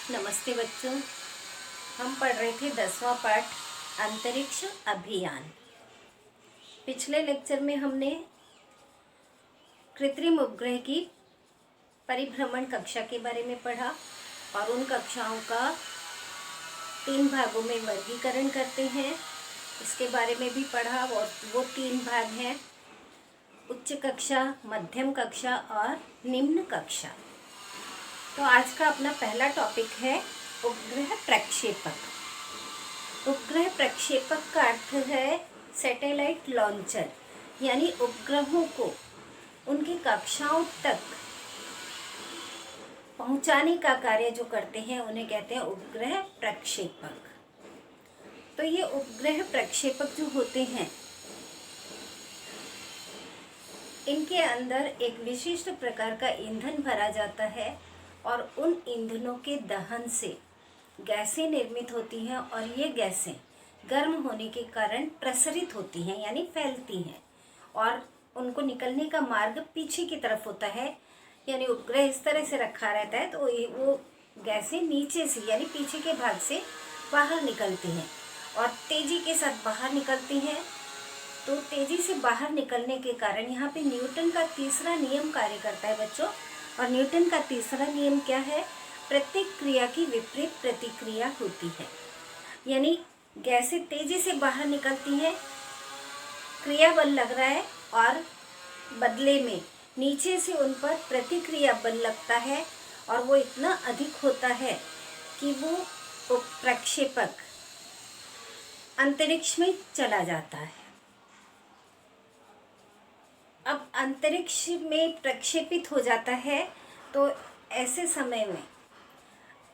नमस्ते बच्चों। हम पढ़ रहे थे 10वां पाठ अंतरिक्ष अभियान। पिछले लेक्चर में हमने कृत्रिम उपग्रह की परिभ्रमण कक्षा के बारे में पढ़ा और उन कक्षाओं का 3 भागों में वर्गीकरण करते हैं, इसके बारे में भी पढ़ा। और वो 3 भाग हैं उच्च कक्षा, मध्यम कक्षा और निम्न कक्षा। तो आज का अपना पहला टॉपिक है उपग्रह प्रक्षेपक। उपग्रह प्रक्षेपक का अर्थ है सैटेलाइट लॉन्चर, यानी उपग्रहों को उनकी कक्षाओं तक पहुंचाने का कार्य जो करते हैं उन्हें कहते हैं उपग्रह प्रक्षेपक। तो ये उपग्रह प्रक्षेपक जो होते हैं इनके अंदर एक विशिष्ट प्रकार का ईंधन भरा जाता है और उन ईंधनों के दहन से गैसें निर्मित होती हैं और ये गैसें गर्म होने के कारण प्रसरित होती हैं, यानी फैलती हैं, और उनको निकलने का मार्ग पीछे की तरफ होता है। यानी उपग्रह इस तरह से रखा रहता है तो वो गैसें नीचे से यानी पीछे के भाग से बाहर निकलती हैं और तेज़ी के साथ बाहर निकलती हैं। तो तेज़ी से बाहर निकलने के कारण यहाँ पे न्यूटन का तीसरा नियम कार्य करता है बच्चों। और न्यूटन का तीसरा नियम क्या है? प्रत्येक क्रिया की विपरीत प्रतिक्रिया होती है। यानी गैसें तेज़ी से बाहर निकलती हैं, क्रिया बल लग रहा है, और बदले में नीचे से उन पर प्रतिक्रिया बल लगता है और वो इतना अधिक होता है कि वो प्रक्षेपक अंतरिक्ष में चला जाता है। अब अंतरिक्ष में प्रक्षेपित हो जाता है तो ऐसे समय में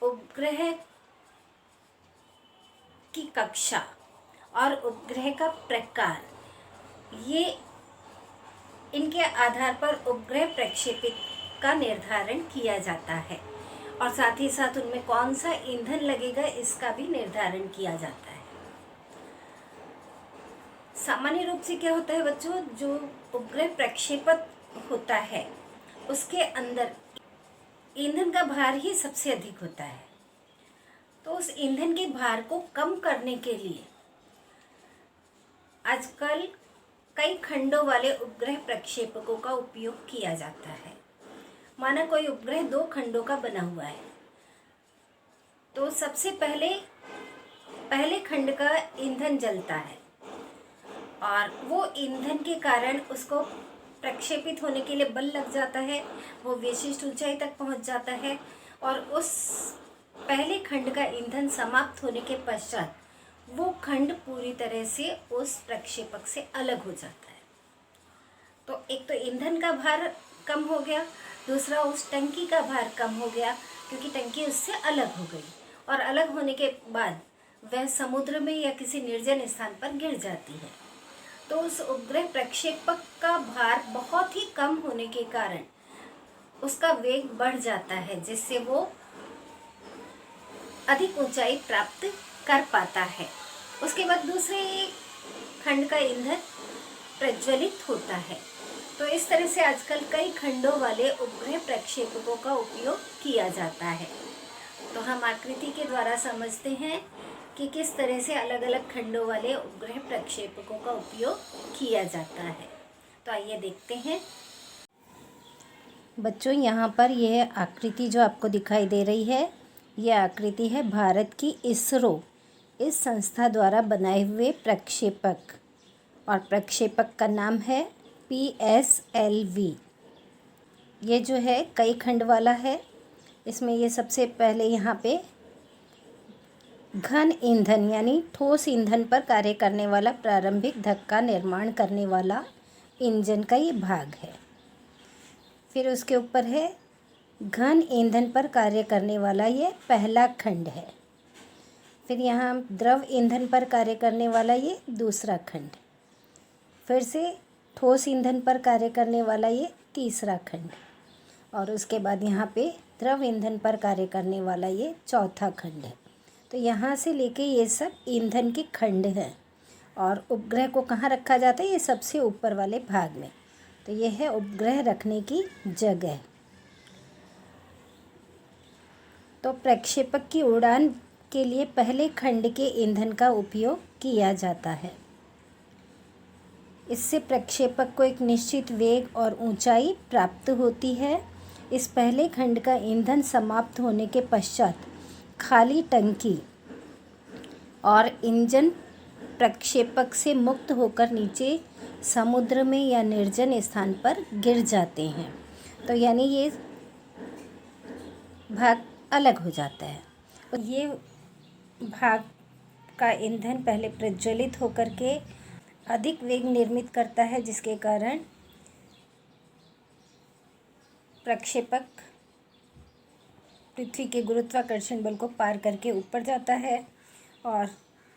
उपग्रह की कक्षा और उपग्रह का प्रकार, ये इनके आधार पर उपग्रह प्रक्षेपित का निर्धारण किया जाता है और साथ ही साथ उनमें कौन सा ईंधन लगेगा इसका भी निर्धारण किया जाता है। सामान्य रूप से क्या होता है बच्चों, जो उपग्रह प्रक्षेपक होता है उसके अंदर ईंधन का भार ही सबसे अधिक होता है। तो उस ईंधन के भार को कम करने के लिए आजकल कई खंडों वाले उपग्रह प्रक्षेपकों का उपयोग किया जाता है। माना कोई उपग्रह 2 खंडों का बना हुआ है, तो सबसे पहले खंड का ईंधन जलता है और वो ईंधन के कारण उसको प्रक्षेपित होने के लिए बल लग जाता है, वो विशिष्ट ऊंचाई तक पहुंच जाता है और उस पहले खंड का ईंधन समाप्त होने के पश्चात वो खंड पूरी तरह से उस प्रक्षेपक से अलग हो जाता है। तो एक तो ईंधन का भार कम हो गया, दूसरा उस टंकी का भार कम हो गया क्योंकि टंकी उससे अलग हो गई, और अलग होने के बाद वह समुद्र में या किसी निर्जन स्थान पर गिर जाती है। तो उस उपग्रह प्रक्षेपक का भार बहुत ही कम होने के कारण उसका वेग बढ़ जाता है, जिससे वो अधिक ऊंचाई प्राप्त कर पाता है। उसके बाद दूसरे खंड का ईंधन प्रज्वलित होता है। तो इस तरह से आजकल कई खंडों वाले उपग्रह प्रक्षेपकों का उपयोग किया जाता है। तो हम आकृति के द्वारा समझते हैं कि किस तरह से अलग अलग खंडों वाले उपग्रह प्रक्षेपकों का उपयोग किया जाता है। तो आइए देखते हैं बच्चों। यहाँ पर यह आकृति जो आपको दिखाई दे रही है, यह आकृति है भारत की इसरो इस संस्था द्वारा बनाए हुए प्रक्षेपक, और प्रक्षेपक का नाम है PSLV। ये जो है कई खंड वाला है। इसमें ये सबसे पहले यहाँ पे घन ईंधन यानी ठोस ईंधन पर कार्य करने वाला प्रारंभिक धक्का निर्माण करने वाला इंजन का ये भाग है। फिर उसके ऊपर है घन ईंधन पर कार्य करने वाला ये पहला खंड है। फिर यहाँ द्रव ईंधन पर कार्य करने वाला ये दूसरा खंड। फिर से ठोस ईंधन पर कार्य करने वाला ये तीसरा खंड, और उसके बाद यहाँ पे द्रव ईंधन पर कार्य करने वाला ये चौथा खंड है। तो यहाँ से लेके ये सब ईंधन के खंड हैं और उपग्रह को कहाँ रखा जाता है? ये सबसे ऊपर वाले भाग में। तो ये है उपग्रह रखने की जगह। तो प्रक्षेपक की उड़ान के लिए पहले खंड के ईंधन का उपयोग किया जाता है। इससे प्रक्षेपक को एक निश्चित वेग और ऊंचाई प्राप्त होती है। इस पहले खंड का ईंधन समाप्त होने के पश्चात खाली टंकी और इंजन प्रक्षेपक से मुक्त होकर नीचे समुद्र में या निर्जन स्थान पर गिर जाते हैं। तो यानी ये भाग अलग हो जाता है। ये भाग का ईंधन पहले प्रज्वलित होकर के अधिक वेग निर्मित करता है, जिसके कारण प्रक्षेपक पृथ्वी के गुरुत्वाकर्षण बल को पार करके ऊपर जाता है और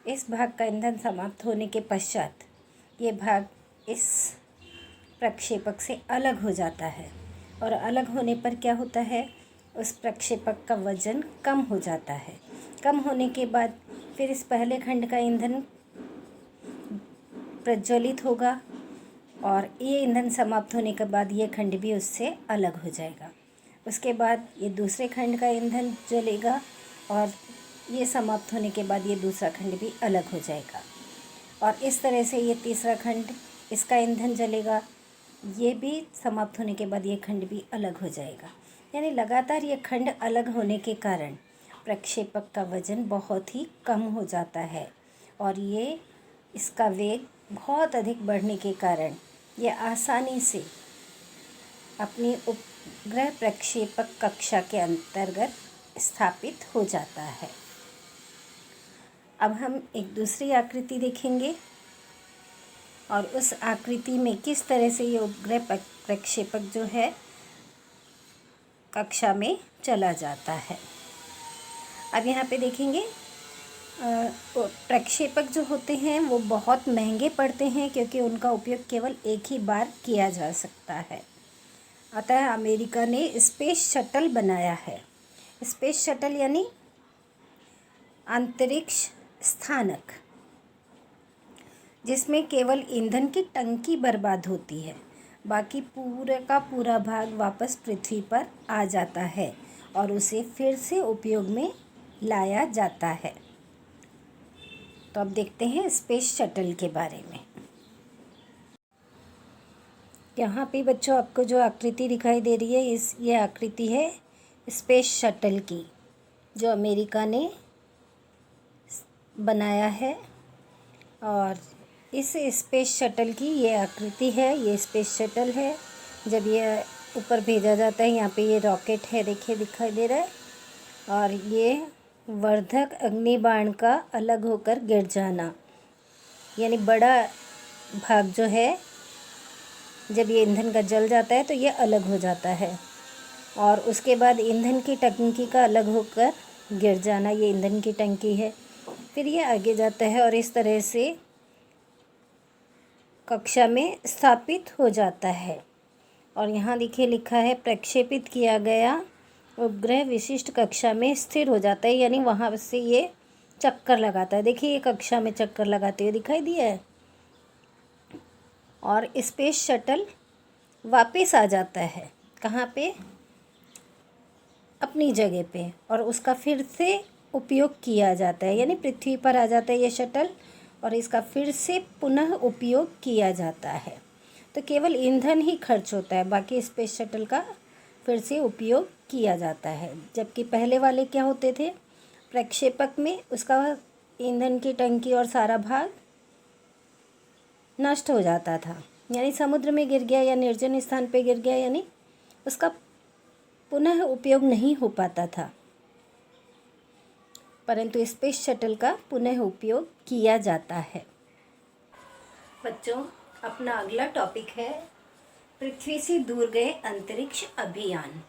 इस भाग का ईंधन समाप्त होने के पश्चात ये भाग इस प्रक्षेपक से अलग हो जाता है और अलग होने पर क्या होता है, उस प्रक्षेपक का वजन कम हो जाता है। कम होने के बाद फिर इस पहले खंड का ईंधन प्रज्वलित होगा और ये ईंधन समाप्त होने के बाद ये खंड भी उससे अलग हो जाएगा। उसके बाद ये दूसरे खंड का ईंधन जलेगा और ये समाप्त होने के बाद ये दूसरा खंड भी अलग हो जाएगा और इस तरह से ये तीसरा खंड, इसका ईंधन जलेगा, ये भी समाप्त होने के बाद ये खंड भी अलग हो जाएगा। यानी लगातार ये खंड अलग होने के कारण प्रक्षेपक का वजन बहुत ही कम हो जाता है और ये इसका वेग बहुत अधिक बढ़ने के कारण ये आसानी से अपनी उपग्रह प्रक्षेपक कक्षा के अंतर्गत स्थापित हो जाता है। अब हम एक दूसरी आकृति देखेंगे और उस आकृति में किस तरह से ये उपग्रह प्रक्षेपक जो है कक्षा में चला जाता है। अब यहाँ पे देखेंगे प्रक्षेपक जो होते हैं वो बहुत महंगे पड़ते हैं क्योंकि उनका उपयोग केवल एक ही बार किया जा सकता है। अतः अमेरिका ने स्पेस शटल बनाया है। स्पेस शटल यानी अंतरिक्ष स्थानक, जिसमें केवल ईंधन की टंकी बर्बाद होती है, बाकी पूरे का पूरा भाग वापस पृथ्वी पर आ जाता है और उसे फिर से उपयोग में लाया जाता है। तो अब देखते हैं स्पेस शटल के बारे में। यहाँ पे बच्चों आपको जो आकृति दिखाई दे रही है ये आकृति है स्पेस शटल की, जो अमेरिका ने बनाया है। और इस स्पेस शटल की ये आकृति है, ये स्पेस शटल है। जब ये ऊपर भेजा जाता है, यहाँ पे ये रॉकेट है, देखिए दिखाई दे रहा है, और ये वर्धक अग्निबाण का अलग होकर गिर जाना, यानी बड़ा भाग जो है जब ये ईंधन का जल जाता है तो ये अलग हो जाता है और उसके बाद ईंधन की टंकी का अलग होकर गिर जाना, ये ईंधन की टंकी है, फिर ये आगे जाता है और इस तरह से कक्षा में स्थापित हो जाता है। और यहाँ देखिए लिखा है प्रक्षेपित किया गया उपग्रह विशिष्ट कक्षा में स्थिर हो जाता है, यानी वहाँ से ये चक्कर लगाता है। देखिए ये कक्षा में चक्कर लगाते हुए दिखाई दिया है और स्पेस शटल वापस आ जाता है कहाँ पे, अपनी जगह पे, और उसका फिर से उपयोग किया जाता है, यानी पृथ्वी पर आ जाता है ये शटल और इसका फिर से पुनः उपयोग किया जाता है। तो केवल ईंधन ही खर्च होता है, बाकी स्पेस शटल का फिर से उपयोग किया जाता है। जबकि पहले वाले क्या होते थे, प्रक्षेपक में उसका ईंधन की टंकी और सारा भाग नष्ट हो जाता था, यानी समुद्र में गिर गया या निर्जन स्थान पे गिर गया, यानी उसका पुनः उपयोग नहीं हो पाता था। परंतु स्पेस शटल का पुनः उपयोग किया जाता है। बच्चों, अपना अगला टॉपिक है पृथ्वी से दूर गए अंतरिक्ष अभियान।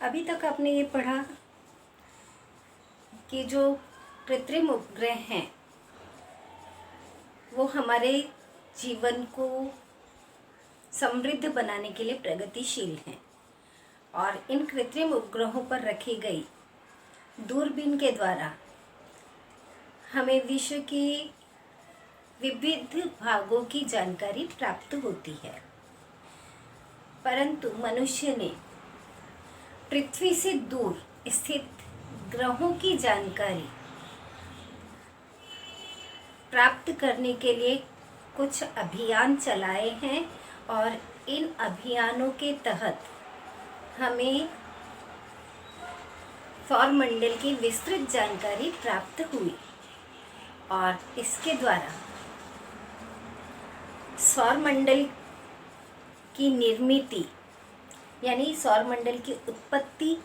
अभी तक आपने ये पढ़ा कि जो कृत्रिम उपग्रह हैं वो हमारे जीवन को समृद्ध बनाने के लिए प्रगतिशील हैं और इन कृत्रिम उपग्रहों पर रखी गई दूरबीन के द्वारा हमें विश्व की विविध भागों की जानकारी प्राप्त होती है। परंतु मनुष्य ने पृथ्वी से दूर स्थित ग्रहों की जानकारी प्राप्त करने के लिए कुछ अभियान चलाए हैं और इन अभियानों के तहत हमें सौरमंडल की विस्तृत जानकारी प्राप्त हुई और इसके द्वारा सौरमंडल की निर्मिति यानी सौरमंडल की उत्पत्ति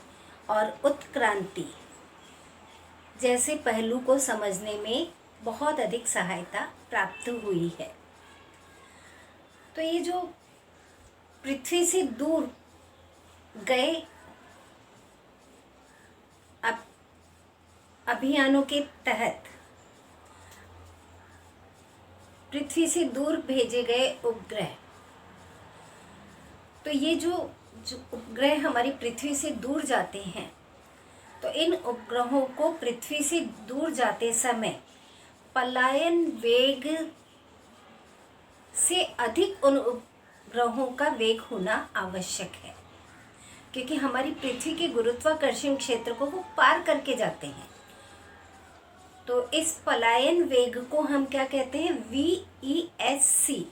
और उत्क्रांति जैसे पहलू को समझने में बहुत अधिक सहायता प्राप्त हुई है। तो ये जो पृथ्वी से दूर गए अभियानों के तहत पृथ्वी से दूर भेजे गए उपग्रह, तो ये जो उपग्रह हमारी पृथ्वी से दूर जाते हैं, तो इन उपग्रहों को पृथ्वी से दूर जाते समय पलायन वेग से अधिक उन उपग्रहों का वेग होना आवश्यक है, क्योंकि हमारी पृथ्वी के गुरुत्वाकर्षण क्षेत्र को वो पार करके जाते हैं। तो इस पलायन वेग को हम क्या कहते हैं? VESC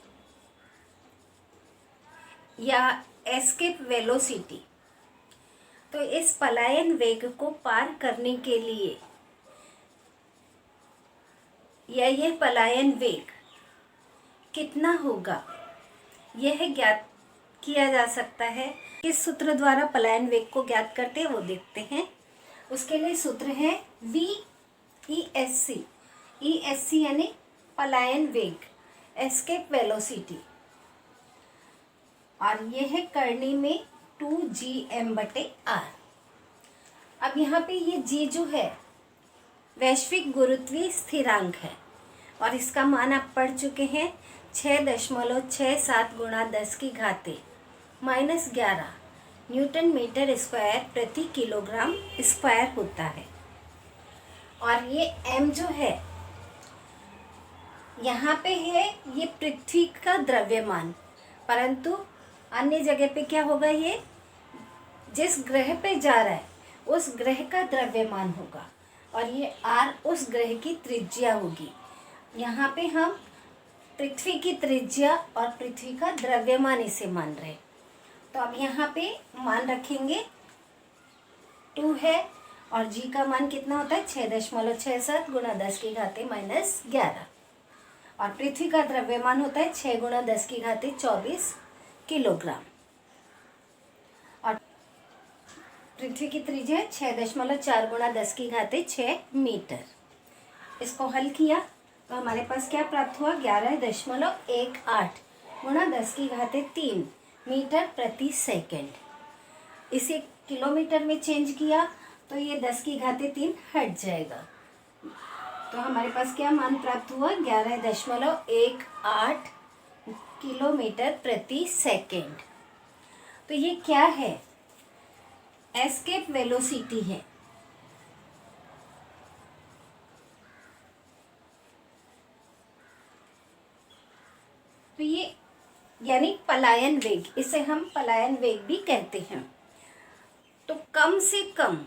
या एस्केप वेलोसिटी। तो इस पलायन वेग को पार करने के लिए या यह पलायन वेग कितना होगा, यह ज्ञात किया जा सकता है। किस सूत्र द्वारा पलायन वेग को ज्ञात करते हैं वो देखते हैं। उसके लिए सूत्र है VESC। ESC यानी पलायन वेग, एस्केप वेलोसिटी, और यह है करने में 2gm/r। अब यहाँ पे ये g जो है वैश्विक गुरुत्वीय स्थिरांक है और इसका मान आप पढ़ चुके हैं 6.67 गुणा 10⁻⁻11 न्यूटन मीटर स्क्वायर प्रति किलोग्राम स्क्वायर होता है। और ये m जो है यहाँ पे है ये पृथ्वी का द्रव्यमान, परंतु अन्य जगह पे क्या होगा, ये जिस ग्रह पे जा रहा है उस ग्रह का द्रव्यमान होगा और ये r उस ग्रह की त्रिज्या होगी। यहाँ पे हम पृथ्वी की त्रिज्या और पृथ्वी का द्रव्यमान इसे मान रहे। तो अब यहाँ पे मान रखेंगे 2 है और g का मान कितना होता है 6.67 गुणा 10⁻⁻11 और पृथ्वी का द्रव्यमान होता है 6 गुणा 10⁻24 किलोग्राम और पृथ्वी की त्रिज्या 6.4 गुणा 10⁻6 मीटर। इसको हल किया तो हमारे पास क्या प्राप्त हुआ 11.18 गुणा 10⁻3 मीटर प्रति सेकेंड। इसे किलोमीटर में चेंज किया तो ये 10⁻3 हट जाएगा। तो हमारे पास क्या मान प्राप्त हुआ 11.18 किलोमीटर प्रति सेकेंड। तो ये क्या है? एस्केप वेलोसिटी है। तो ये यानी पलायन वेग, इसे हम पलायन वेग भी कहते हैं। तो कम से कम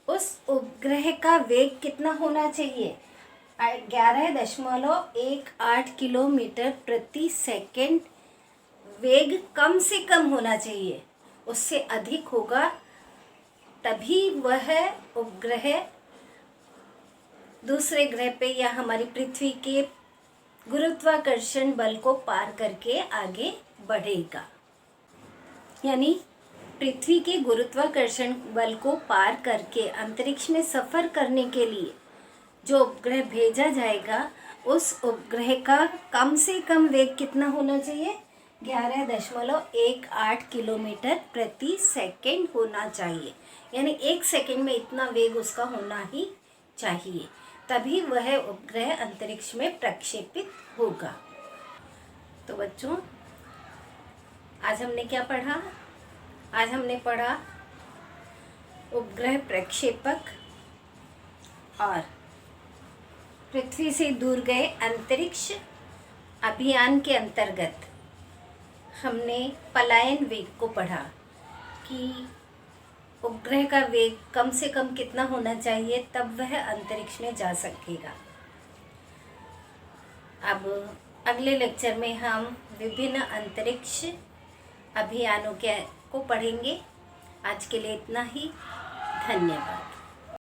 उस उपग्रह का वेग कितना होना चाहिए 11.18 किलोमीटर प्रति सेकेंड वेग कम से कम होना चाहिए। उससे अधिक होगा तभी वह उपग्रह दूसरे ग्रह पे या हमारी पृथ्वी के गुरुत्वाकर्षण बल को पार करके आगे बढ़ेगा। यानी पृथ्वी के गुरुत्वाकर्षण बल को पार करके अंतरिक्ष में सफ़र करने के लिए जो उपग्रह भेजा जाएगा उस उपग्रह का कम से कम वेग कितना होना चाहिए 11.18 किलोमीटर प्रति सेकेंड होना चाहिए। यानी 1 सेकेंड में इतना वेग उसका होना ही चाहिए, तभी वह उपग्रह अंतरिक्ष में प्रक्षेपित होगा। तो बच्चों आज हमने क्या पढ़ा? आज हमने पढ़ा उपग्रह प्रक्षेपक और पृथ्वी से दूर गए अंतरिक्ष अभियान के अंतर्गत हमने पलायन वेग को पढ़ा कि उपग्रह का वेग कम से कम कितना होना चाहिए तब वह अंतरिक्ष में जा सकेगा। अब अगले लेक्चर में हम विभिन्न अंतरिक्ष अभियानों को पढ़ेंगे। आज के लिए इतना ही। धन्यवाद।